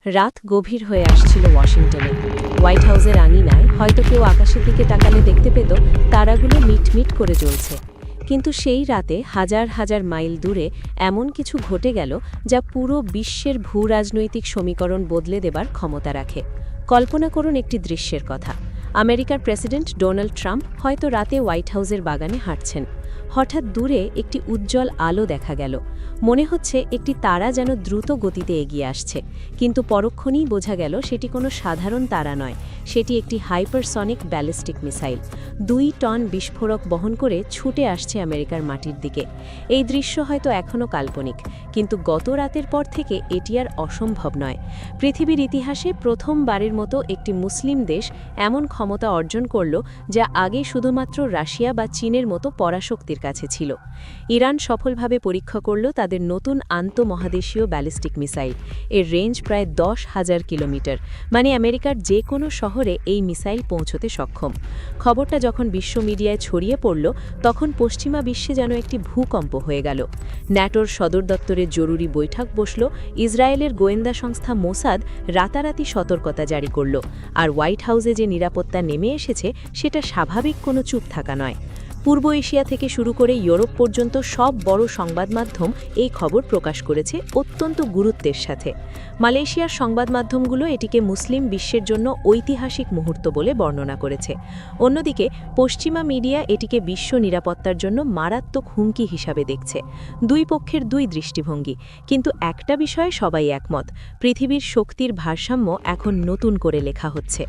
রাত গভীর হয়ে আসছিল ওয়াশিংটনে। হোয়াইট হাউসের আঙিনায় হয়তো কেউ আকাশের দিকে তাকালে দেখতে পেত তারাগুলো মিটমিট করে জ্বলছে। কিন্তু সেই রাতে হাজার হাজার মাইল দূরে এমন কিছু ঘটে গেল যা পুরো বিশ্বের ভূরাজনৈতিক সমীকরণ বদলে দেবার ক্ষমতা রাখে। কল্পনা করুন একটি দৃশ্যের কথা। আমেরিকার প্রেসিডেন্ট ডোনাল্ড ট্রাম্প হয়তো রাতে হোয়াইট হাউসের বাগানে হাঁটছেন। হঠাৎ দূরে একটি উজ্জ্বল আলো দেখা গেল। মনে হচ্ছে একটি তারা যেন দ্রুত গতিতে এগিয়ে আসছে, কিন্তু পরক্ষণেই বোঝা গেল সেটি কোনো সাধারণ তারা নয়, সেটি একটি হাইপারসনিক ব্যালিস্টিক মিসাইল 2 টন বিস্ফোরক বহন করে ছুটে আসছে আমেরিকার মাটির দিকে। এই দৃশ্য হয়তো এখনও কাল্পনিক, কিন্তু গত রাতের পর থেকে এটি আর অসম্ভব নয়। পৃথিবীর ইতিহাসে প্রথমবারের মতো একটি মুসলিম দেশ এমন ক্ষমতা অর্জন করল যা আগে শুধুমাত্র রাশিয়া বা চীনের মতো পরাশক্তির কাছে ছিল। ইরান সফলভাবে পরীক্ষা করল তাদের নতুন আন্তঃমহাদেশীয় ব্যালিস্টিক মিসাইল। এর রেঞ্জ প্রায় 10,000 কিলোমিটার, মানে আমেরিকার যে কোনো শহরে এই মিসাইল পৌঁছতে সক্ষম। খবরটা যখন বিশ্ব মিডিয়ায় ছড়িয়ে পড়ল, তখন পশ্চিমা বিশ্বে যেন একটি ভূকম্প হয়ে গেল। ন্যাটোর সদর দপ্তরের জরুরি বৈঠক বসল, ইসরায়েলের গোয়েন্দা সংস্থা মোসাদ রাতারাতি সতর্কতা জারি করল, আর হোয়াইট হাউসে যে নিরাপত্তা নেমে এসেছে সেটা স্বাভাবিক কোনো চুপ থাকা নয়। পূর্ব এশিয়া থেকে শুরু করে ইউরোপ পর্যন্ত সব বড় সংবাদ মাধ্যম এই খবর প্রকাশ করেছে অত্যন্ত গুরুত্বের সাথে। মালয়েশিয়ার সংবাদ মাধ্যমগুলো এটিকে মুসলিম বিশ্বের জন্য ঐতিহাসিক মুহূর্ত বলে বর্ণনা করেছে। অন্যদিকে পশ্চিমা মিডিয়া এটিকে বিশ্ব নিরাপত্তার জন্য মারাত্মক হুমকি হিসাবে দেখছে। দুই পক্ষের দুই দৃষ্টিভঙ্গি, কিন্তু একটা বিষয়ে সবাই একমত: পৃথিবীর শক্তির ভারসাম্য এখন নতুন করে লেখা হচ্ছে।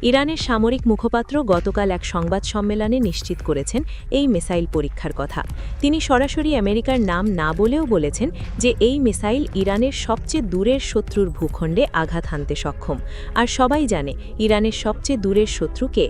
ইরানের সামরিক মুখপাত্র গতকাল এক সংবাদ সম্মেলনে নিশ্চিত করেছেন এই মিসাইল পরীক্ষার কথা। তিনি সরাসরি আমেরিকার নাম না বলেও বলেছেন যে এই মিসাইল ইরানের সবচেয়ে দূরের শত্রুর ভূখণ্ডে আঘাত হানতে সক্ষম। আর সবাই জানে ইরানের সবচেয়ে দূরের শত্রু কে।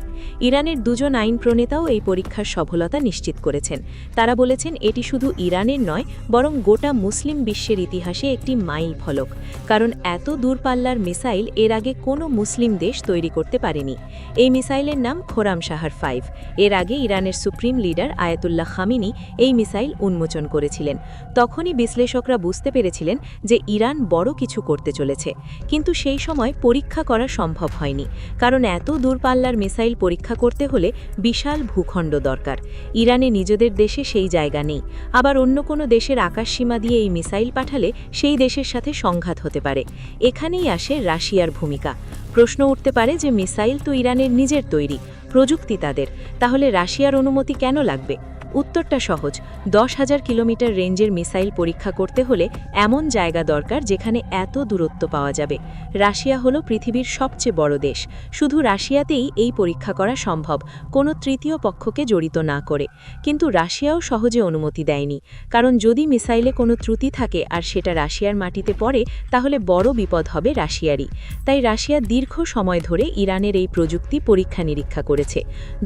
ইরানের দুজন আইন প্রণেতাও এই পরীক্ষার সফলতা নিশ্চিত করেছেন। তারা বলেছেন এটি শুধু ইরানের নয়, বরং গোটা মুসলিম বিশ্বের ইতিহাসে একটি মাইল ফলক, কারণ এত দূরপাল্লার মিসাইল এর আগে কোনো মুসলিম দেশ তৈরি করতে পারেনি। এই মিসাইলের নাম খোরামশাহর 5। এর আগে ইরানের সুপ্রিম লিডার আয়াতুল্লাহ খামিনি এই মিসাইল উন্মোচন করেছিলেন। তখনই বিশ্লেষকরা বুঝতে পেরেছিলেন যে ইরান বড় কিছু করতে চলেছে, কিন্তু সেই সময় পরীক্ষা করা সম্ভব হয়নি, কারণ এত দূরপাল্লার মিসাইল পরীক্ষা করতে হলে বিশাল ভূখণ্ড দরকার। ইরানে নিজেদের দেশে সেই জায়গা নেই, আবার অন্য কোনো দেশের আকাশসীমা দিয়ে এই মিসাইল পাঠালে সেই দেশের সাথে সংঘাত হতে পারে। এখানেই আসে রাশিয়ার ভূমিকা। প্রশ্ন উঠতে পারে যে মিসাইল তো ইরানের নিজের তৈরি, প্রযুক্তি তাদের, তাহলে রাশিয়ার অনুমতি কেন লাগবে? উত্তরটা সহজ। 10,000 কিলোমিটার রেঞ্জের মিসাইল পরীক্ষা করতে হলে এমন জায়গা দরকার যেখানে এত দূরত্ব পাওয়া যাবে। রাশিয়া হলো পৃথিবীর সবচেয়ে বড় দেশ, শুধু রাশিয়াতেই এই পরীক্ষা করা সম্ভব, কোনো তৃতীয় পক্ষকে জড়িত না করে। কিন্তু রাশিয়াও সহজে অনুমতি দেয়নি, কারণ যদি মিসাইলে কোনো ত্রুটি থাকে আর সেটা রাশিয়ার মাটিতে পড়ে, তাহলে বড় বিপদ হবে রাশিয়ারই। তাই রাশিয়া দীর্ঘ সময় ধরে ইরানের এই প্রযুক্তি পরীক্ষা নিরীক্ষা করেছে।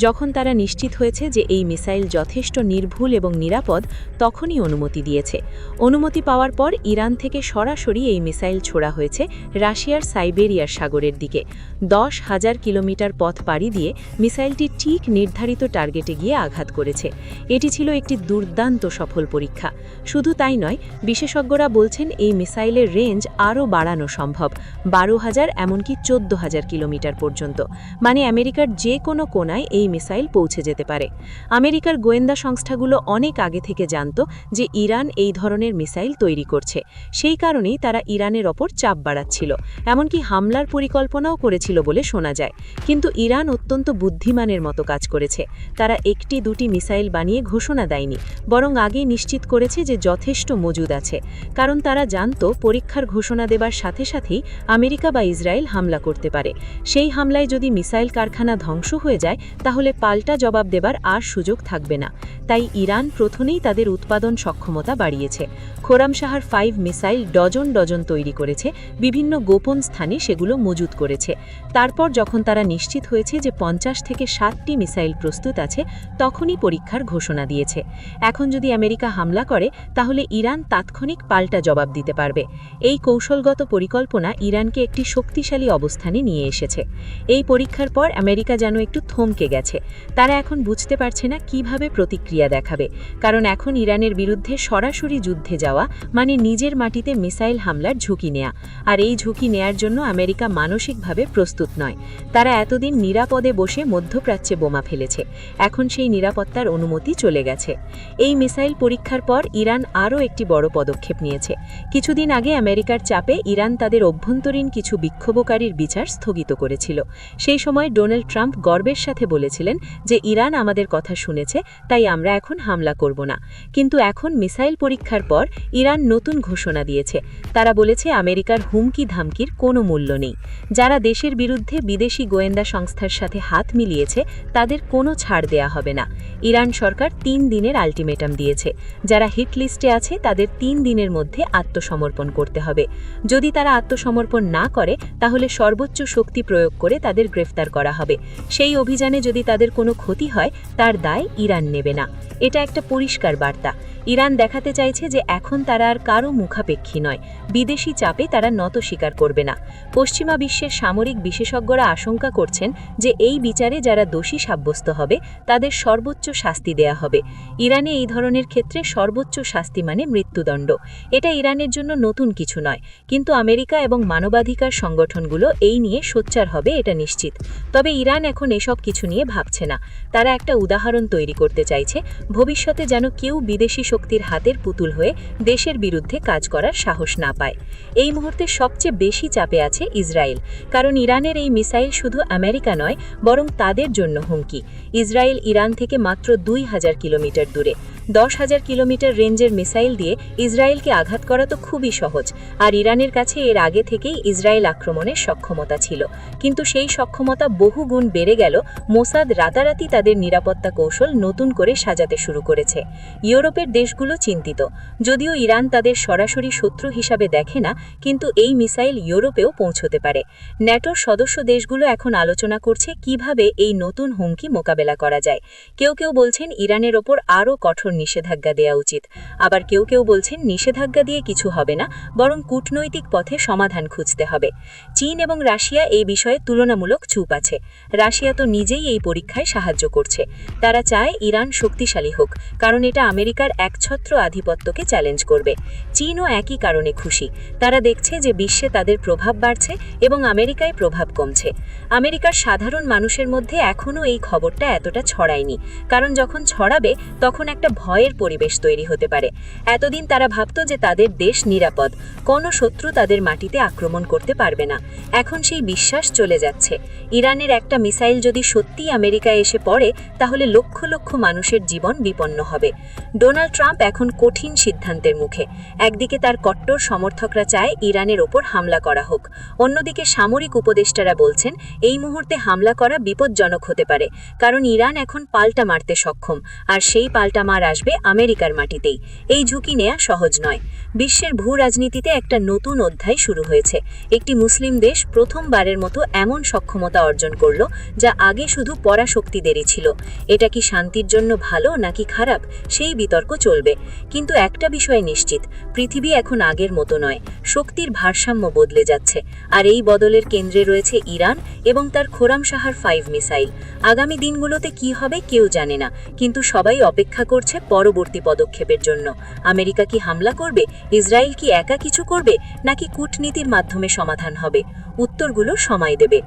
যখন তারা নিশ্চিত হয়েছে যে এই মিসাইল যথেষ্ট নির্ভুল এবং নিরাপদ, তখনই অনুমতি দিয়েছে। অনুমতি পাওয়ার পর ইরান থেকে সরাসরি এই মিসাইল ছোড়া হয়েছে রাশিয়ার সাইবেরিয়ার সাগরের দিকে। 10,000 কিলোমিটার পথ পাড়ি দিয়ে মিসাইলটি ঠিক নির্ধারিত টার্গেটে গিয়ে আঘাত করেছে। এটি ছিল একটি দুর্দান্ত সফল পরীক্ষা। শুধু তাই নয়, বিশেষজ্ঞরা বলছেন এই মিসাইলের রেঞ্জ আরও বাড়ানো সম্ভব, 12,000 এমনকি 14,000 কিলোমিটার পর্যন্ত, মানে আমেরিকার যে কোনো কোনায় এই মিসাইল পৌঁছে যেতে পারে। আমেরিকার গোয়েন্দা সংস্থাগুলো অনেক আগে থেকে জানত যে ইরান এই ধরনের মিসাইল তৈরি করছে। সেই কারণেই তারা ইরানের ওপর চাপ বাড়াচ্ছিল, এমনকি হামলার পরিকল্পনাও করেছিল বলে শোনা যায়। কিন্তু ইরান অত্যন্ত বুদ্ধিমানের মতো কাজ করেছে। তারা একটি দুটি মিসাইল বানিয়ে ঘোষণা দেয়নি, বরং আগেই নিশ্চিত করেছে যে যথেষ্ট মজুদ আছে, কারণ তারা জানত পরীক্ষার ঘোষণা দেবার সাথে সাথেই আমেরিকা বা ইসরায়েল হামলা করতে পারে। সেই হামলায় যদি মিসাইল কারখানা ধ্বংস হয়ে যায়, তাহলে পাল্টা জবাব দেবার আর সুযোগ থাকবে না। তাই ইরান প্রথমেই তাদের উৎপাদন সক্ষমতা বাড়িয়েছে। খোরামশাহর 5 মিসাইল ডজন ডজন তৈরি করেছে, বিভিন্ন গোপন স্থানে সেগুলো মজুত করেছে। তারপর যখন তারা নিশ্চিত হয়েছে যে 50 থেকে 60টি মিসাইল প্রস্তুত আছে, তখনই পরীক্ষার ঘোষণা দিয়েছে। এখন যদি আমেরিকা হামলা করে, তাহলে ইরান তাৎক্ষণিক পাল্টা জবাব দিতে পারবে। এই কৌশলগত পরিকল্পনা ইরানকে একটি শক্তিশালী অবস্থানে নিয়ে এসেছে। এই পরীক্ষার পর আমেরিকা যেন একটু থমকে গেছে। তারা এখন বুঝতে পারছে না কিভাবে প্রতিক্রিয়া প্রতিক্রিয়া দেখাবে, কারণ এখন ইরানের বিরুদ্ধে সরাসরি যুদ্ধে যাওয়া মানে নিজের মাটিতে মিসাইল হামলার ঝুঁকি নেয়া, আর এই ঝুঁকি নেয়ার জন্য আমেরিকা মানসিকভাবে প্রস্তুত নয়। তারা এতদিন নিরাপদে বসে মধ্যপ্রাচ্যে বোমা ফেলেছে, এখন সেই নিরাপত্তার অনুমতি চলে গেছে। এই মিসাইল পরীক্ষার পর ইরান আরও একটি বড় পদক্ষেপ নিয়েছে। কিছুদিন আগে আমেরিকার চাপে ইরান তাদের অভ্যন্তরীণ কিছু বিক্ষোভকারীর বিচার স্থগিত করেছিল। সেই সময় ডোনাল্ড ট্রাম্প গর্বের সাথে বলেছিলেন যে ইরান আমাদের কথা শুনেছে, তাই আমরা এখন হামলা করব না। কিন্তু এখন মিসাইল পরীক্ষার পর ইরান নতুন ঘোষণা দিয়েছে। তারা বলেছে আমেরিকার হুমকি ধামকির কোনো মূল্য নেই। যারা দেশের বিরুদ্ধে বিদেশি গোয়েন্দা সংস্থার সাথে হাত মিলিয়েছে তাদের কোনো ছাড় দেয়া হবে না। ইরান সরকার 3 দিনের আলটিমেটাম দিয়েছে। যারা হিট লিস্টে আছে তাদের 3 দিনের মধ্যে আত্মসমর্পণ করতে হবে। যদি তারা আত্মসমর্পণ না করে তাহলে সর্বোচ্চ শক্তি প্রয়োগ করে তাদের গ্রেফতার করা হবে। সেই অভিযানে যদি তাদের কোনো ক্ষতি হয় তার দায় ইরান নেবে না। এটা একটা পরিষ্কার বার্তা। ইরান দেখাতে চাইছে যে এখন তারা আর কারো মুখাপেক্ষী নয়। বিদেশি চাপে তারা নত স্বীকার করবে না। পশ্চিমা বিশ্বের সামরিক বিশেষজ্ঞরা আশঙ্কা করছেন যে এই বিচারে যারা দোষী সাব্যস্ত হবে তাদের সর্বোচ্চ শাস্তি দেয়া হবে। ইরানে এই ধরনের ক্ষেত্রে সর্বোচ্চ শাস্তি মানে মৃত্যুদণ্ড। এটা ইরানের জন্য নতুন কিছু নয়, কিন্তু আমেরিকা এবং মানবাধিকার সংগঠনগুলো এই নিয়ে সোচ্চার হবে এটা নিশ্চিত। তবে ইরান এখন এসব কিছু নিয়ে ভাবছে না। তারা একটা উদাহরণ তৈরি করতে চাইছে, ভবিষ্যতে যেন কেউ বিদেশি শক্তির হাতের পুতুল হয়ে দেশের বিরুদ্ধে কাজ করার সাহস না পায়। এই মুহূর্তে সবচেয়ে বেশি চাপে আছে ইসরায়েল, কারণ ইরানের এই মিসাইল শুধু আমেরিকা নয় বরং তাদের জন্য হুমকি। ইসরায়েল ইরান থেকে মাত্র 2000 কিলোমিটার দূরে। 10,000 কিলোমিটার রেঞ্জের মিসাইল দিয়ে ইসরায়েলকে আঘাত করা তো খুবই সহজ, আর ইরানের কাছে এর আগে থেকেই ইসরায়েল আক্রমণের সক্ষমতা ছিল। কিন্তু সেই সক্ষমতা বহু গুণ বেড়ে গেল মোসাদ রাতারাতি তাদের নিরাপত্তা কৌশল নতুন করে সাজাতে শুরু করেছে। ইউরোপের দেশগুলো চিন্তিত, যদিও ইরান তাদের সরাসরি শত্রু হিসাবে দেখে না, কিন্তু এই মিসাইল ইউরোপেও পৌঁছতে পারে। ন্যাটোর সদস্য দেশগুলো এখন আলোচনা করছে কিভাবে এই নতুন হুমকি মোকাবেলা করা যায়। কেউ কেউ বলছেন ইরানের ওপর আরও কঠোর নিষেধাজ্ঞা দেওয়া উচিত, আবার কেউ কেউ বলছেন নিষেধাজ্ঞা দিয়ে কিছু হবে না, বরং কূটনৈতিক পথে সমাধান খুঁজতে হবে। চীন এবং রাশিয়া এই বিষয়ে তুলনামূলক চুপ আছে। রাশিয়া তো নিজেই এই পরীক্ষায় সাহায্য করছে। তারা চায় ইরান শক্তিশালী হোক, কারণ এটা আমেরিকার একছত্র আধিপত্যকে চ্যালেঞ্জ করবে। চীনও একই কারণে খুশি। তারা দেখছে যে বিশ্বে তাদের প্রভাব বাড়ছে এবং আমেরিকায় প্রভাব কমছে। আমেরিকার সাধারণ মানুষের মধ্যে এখনও এই খবরটা এতটা ছড়ায়নি, কারণ যখন ছড়াবে তখন একটা ভয়ের পরিবেশ তৈরি হতে পারে। এতদিন তারা ভাবত যে তাদের দেশ নিরাপদ, কোনো শত্রু তাদের মাটিতে আক্রমণ করতে পারবে না। এখন সেই বিশ্বাস চলে যাচ্ছে। ইরানের একটা মিসাইল যদি সত্যিই আমেরিকায় এসে পড়ে তাহলে লক্ষ লক্ষ মানুষের জীবন বিপন্ন হবে। ডোনাল্ড ট্রাম্প এখন কঠিন সিদ্ধান্তের মুখে। একদিকে তার কট্টর সমর্থকরা চায় ইরানের ওপর হামলা করা হোক, অন্যদিকে সামরিক উপদেষ্টারা বলছেন এই মুহূর্তে হামলা করা বিপজ্জনক হতে পারে, কারণ ইরান এখন পাল্টা মারতে সক্ষম, আর সেই পাল্টা মার আসবে আমেরিকার মাটিতেই। এই ঝুঁকি নেওয়া সহজ নয়। বিশ্বের ভূ রাজনীতিতে একটা নতুন অধ্যায় শুরু হয়েছে। একটি মুসলিম দেশ প্রথমবারের মতো এমন সক্ষমতা অর্জন করল যা আগে শুধু পরাশক্তিদেরই ছিল। এটা কি শান্তির জন্য ভালো নাকি খারাপ, সেই বিতর্ক চলবে। কিন্তু একটা বিষয় নিশ্চিত, পৃথিবী এখন আগের মতো নয়। শক্তির ভারসাম্য বদলে যাচ্ছে, আর এই বদলের কেন্দ্রে রয়েছে ইরান এবং তার খোরামশাহার 5 মিসাইল। আগামী দিনগুলোতে কি হবে কেউ জানে না, কিন্তু সবাই অপেক্ষা করছে পরবর্তী পদক্ষেপের জন্য। আমেরিকা কি হামলা করবে, ইসরায়েল কি একা কিছু করবে, নাকি কূটনীতির মাধ্যমে সমাধান হবে? উত্তরগুলো সময় দেবে।